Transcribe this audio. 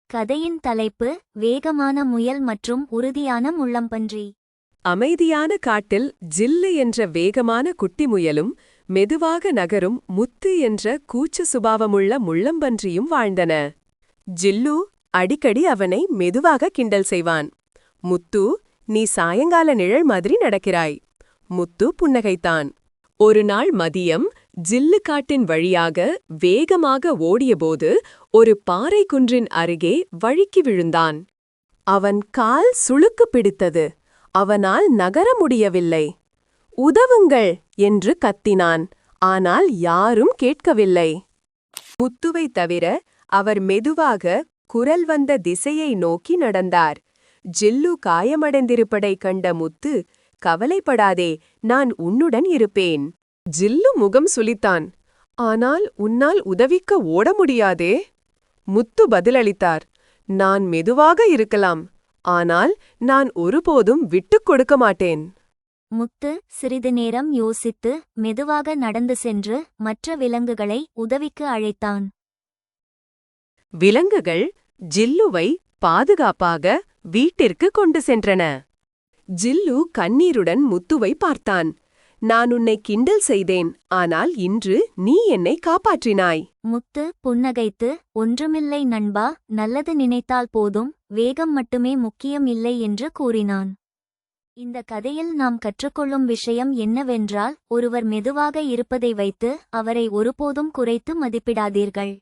கதையின் தலைப்பு வேகமான முயல் மற்றும் உறுதியான முள்ளம்பன்றி. அமைதியான காட்டில் ஜில்லு என்ற வேகமான குட்டி முயலும் மெதுவாக நகரும் முத்து என்ற கூச்ச சுபாவமுள்ள முள்ளம்பன்றியும் வாழ்ந்தன. ஜில்லு அடிக்கடி அவனை மெதுவாக கிண்டல் செய்வான். முத்து, நீ சாயங்கால நிழல் மாதிரி நடக்கிறாய். முத்து புன்னகைத்தான். ஒரு நாள் மதியம் ஜில்லு காட்டின் வழியாக வேகமாக ஓடியபோது ஒரு பாறை குன்றின் அருகே வழுக்கி விழுந்தான். அவன் கால் சுளுக்கு பிடித்தது. அவனால் நகர முடியவில்லை. உதவுங்கள் என்று கத்தினான். ஆனால் யாரும் கேட்கவில்லை. முத்துவை தவிர அவர் மெதுவாக குரல் வந்த திசையை நோக்கி நடந்தார். ஜில்லு காயமடைந்திருப்பதை கண்ட முத்து, கவலைப்படாதே, நான் உன்னுடன் இருப்பேன். ஜில்லு முகம் சுளித்தான். ஆனால் உன்னால் உதவிக்க ஓட முடியாதே. முத்து பதிலளித்தார், நான் மெதுவாக இருக்கலாம், ஆனால் நான் ஒருபோதும் விட்டுக் கொடுக்க மாட்டேன். முத்து சிறிது நேரம் யோசித்து மெதுவாக நடந்து சென்று மற்ற விலங்குகளை உதவிக்கு அழைத்தான். விலங்குகள் ஜில்லுவை பாதுகாப்பாக வீட்டிற்கு கொண்டு சென்றன. ஜில்லு கண்ணீருடன் முத்துவை பார்த்தான். நான் உன்னை கிண்டல் செய்தேன், ஆனால் இன்று நீ என்னை காப்பாற்றினாய். முத்து புன்னகைத்து, ஒன்றுமில்லை நண்பா, நல்லது நினைத்தால் போதும், வேகம் மட்டுமே முக்கியம் இல்லை என்று கூறினான். இந்த கதையில் நாம் கற்றுக்கொள்ளும் விஷயம் என்னவென்றால், ஒருவர் மெதுவாக இருப்பதை வைத்து அவரை ஒருபோதும் குறைத்து மதிப்பிடாதீர்கள்.